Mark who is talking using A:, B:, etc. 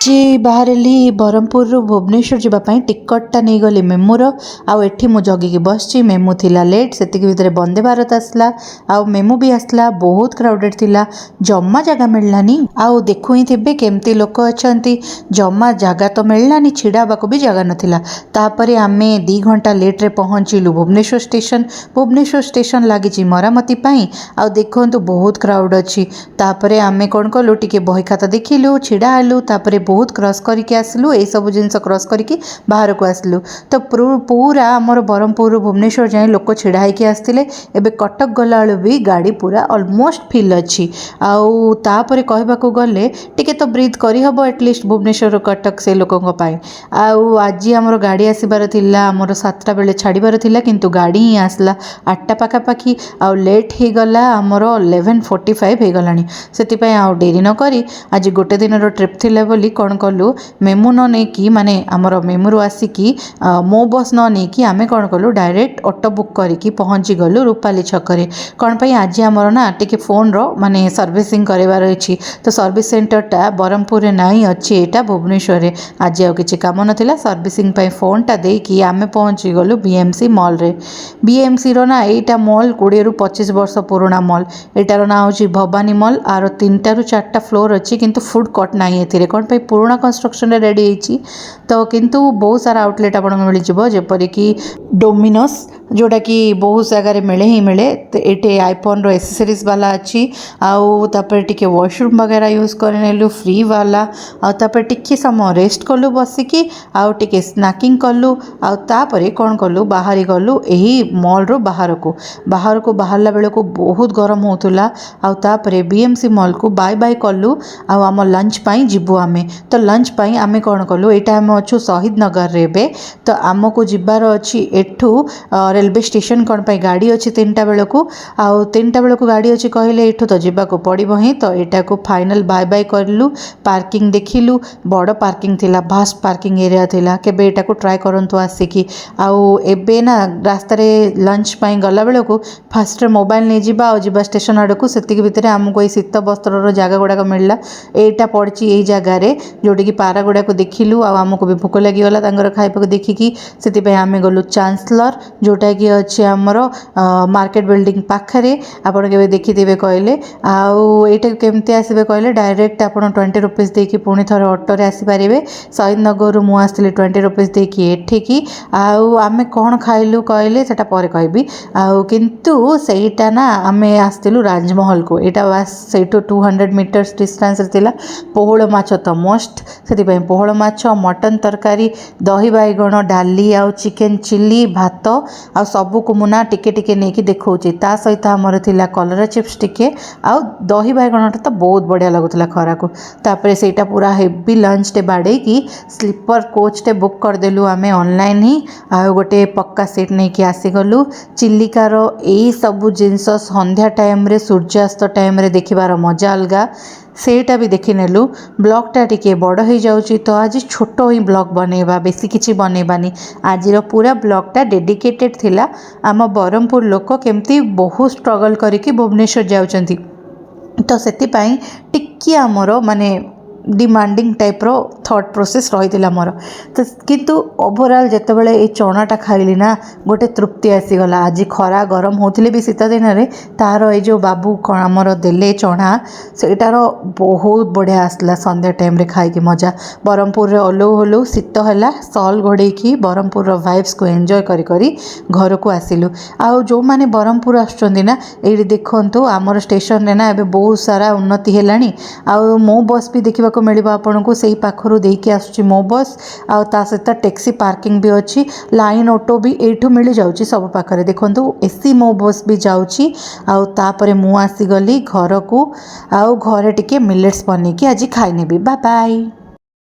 A: जी बाहरली ब्रह्मपुर भुवनेश्वर जावाई टिकटटा नहीं गली मेमूर आठी मु जगिकी बस मेमू थिला लेट से भितर वंदे भारत आसला आउ मेमू भी आसला बहुत क्राउडेड थिला जम्मा जगह मिललानी आउ देखु ही थे केमती लोक अच्छा जम्मा जगह तो मिललानी छिड़ा भी जगह नाला तापर आम 2 घंटा लेट्रे पहुँचलु भुवनेश्वर स्टेशन लगी मरामती आउ देखु बहुत क्राउड अच्छी तापर आम कौन कलु टे बही खाता देखिलु छिड़ा हेलु तापर बहुत क्रॉस करके आसलु ये सब जिनस क्रॉस करके बाहर को आसलु तो पूरा आमर ब्रह्मपुर भुवनेश्वर जाए लोक छिड़ा होकर आसते एवं कटक गला भी गाड़ी पूरा ऑलमोस्ट फिल अच्छी आउ तापर कहवाक गले टिके तो ब्रीथ करहब एटलिस्ट भुवनेश्वर कटक से लोकों आउ आज आमर गाड़ी आसबार थिला आमर 7टा बेले छाड़बार थिला किंतु गाड़ी ही आसला 8टा पाखापाखि आउ लेट हो गला आमर 11:45 हो गलानी से आउ डेरी न करी आज गोटे दिन ट्रिप थिला बोली कौन कलु मेमू न नहीं माने आमर मेमू आसिकी मो बस न नहीं आम कौन कलु डायरेक्ट ऑटो बुक करके पहुँची गलु रूपाली छकरे कौन पाई आज आमर ना टिके फोन रो माने सर्विसिंग करार अच्छी तो सर्विस सेंटरटा ब्रह्मपुर नहीं अच्छी यहाँ भुवनेश्वर आज आ कि कम नाला सर्विसिंग फोनटा देकी आम पहुँची गलु बीएमसी मॉल रे बीएमसी रो ना यहाँ मॉल 20 ରୁ 25 वर्ष पुराना मॉल एटार ना हूँ भवानी मॉल आर 3टा ରୁ 4टा फ्लोर अच्छी किंतु फूड कोर्ट नहीं ए कौन पाई पुराना कंस्ट्रक्शन रेडी होती तो किंतु बहुत सारा आउटलेट आपको मिल जेपरिक डोमिनोस जोटा कि बहुत जगह मिले ही मिले तो ये आईफोन रो एसेसरीज वाला अच्छी आउ तापर टिके वॉशरूम वगैरह यूज कर फ्री वाला आउे टिके समय रेस्ट कलु बसिकी आउ टिके स्नैकिंग कलु आउ तापरे कौन कलु बाहरी गलु यही मॉल रो बाहर को बाहरला बेले को बहुत गरम होतुला आउ तापरे बीएमसी मॉल को बाय बाय कलु आउ आम लंच पाई जीवु आमे तो लंच पाई आमे कौन कलु एटा आम अच्छु शहीद नगर रे बे तो आमको जीवार अच्छी एठू रेलवे स्टेशन कौन पाई गाड़ी अच्छी 3टा बेल को आउ 3टा बेल को गाड़ी अच्छी कहले एठू तो जीवाको पड़िबो ही तो एटा को फाइनल बाय बाय करलु पार्किंग देखिलु बड़ पार्किंग थिला भास्ट पार्किंग एरिया थिला केबे एटा को ट्राई करंतु आसिकी आउ एबे ना रास्ता रे लंच पाई गला बेल को फास्ट मोबाइल नहीं जीवा आ जीवा स्टेशन आड़ को सेतिक भितर आमको ये शीत वस्त्र जगह गुड़ाक मिलला एटा पड़ी यही जगार जोटि पारा गुड़ाक देखिलु आमको भी भोक लगिगला खाइबा देखिकी से आम गलु चांसलर जोटा कि अच्छे आमर मार्केट बिल्डिंग पाखरे आपड़ के देखिथे कहले आईटा केमती आसबे कहले डायरेक्ट आप 20 रुपीज देकी पुणी थे ऑटो रे आसीपारे शहीद नगर मु आसली 20 रुपीज देकी एठिकी आम कौन खाइलु कहले सेटा पर कहबी किंतु सेटा ना आम आसलु राजमहल को यहाँ बास से 200 मीटर्स डिस्टेंस थिला पोहल माछ तो मस्ट से पोहल माछ मटन तरकारी दही बैगण डाली आउ चिकेन चिल्ली भात आ सबू को मुना टिके टिके नहीं देखौची ता सहित आमर थिला कलरा चिप्स टिके आउ दही बैगणटा तो बहुत बढ़िया लगुला खरा को तापर सेटा पूरा हेवी लंच टे बाड़े की स्लीपर कोच टे बुक करदेलु आमे ऑनलाइन ही आ गोटे पक्का सीट नहीं कि आसीगलु चिल्लिकार यही सबू जिनस संध्या टाइम रे सूर्यास्त टाइम रे देखिबार मजा अलगा सेटा भी देखी नेलु ब्लॉगटा टिके बड़ हो जाउची तो आज छोट ही ब्लॉग बनेबा बेसी किछि बनेबानी आज पूरा ब्लॉगटा डेडिकेटेड थिला आम ब्रह्मपुर लोक केमती बहुत स्ट्रगल करके भुवनेश्वर जाउचंती तो सेति पई टिके आमर माने डिमांडिंग टाइप रो थॉट प्रोसेस रही मोर तो किंतु ओवरऑल जिते बड़े ये चनाटा खाइली ना गोटे तृप्ति आसीगला आज खरा गरम होते भी शीत दिन में तार ये जो बाबू आमर देले चना सेटार बहुत बढ़िया आसला संध्या टाइम रे खाई मजा ब्रह्मपुर रे ओलो होलो शीत है सॉल घोड़े की ब्रह्मपुर वाइब्स को एंजॉय करी करी घर को आसिलु आउ जो माने ब्रह्मपुर आछंती ना ये देखंतु आमर स्टेशन रे ना एबे बहुत सारा उन्नति हेलानी आउ मो बस भी देखिबा को मिल आपन को सही पाखरु देकी आसुची मो बस आ सहित टैक्सी पार्किंग भी अच्छी लाइन ऑटो भी एठू मिल जाउची सब पाखरे देखंतु एसी मो बस भी जाउची आ तापरे मु आसी गली घर को आ घरे टिके मिलेट्स बनेकी आज खाई नेबी बाय बाय।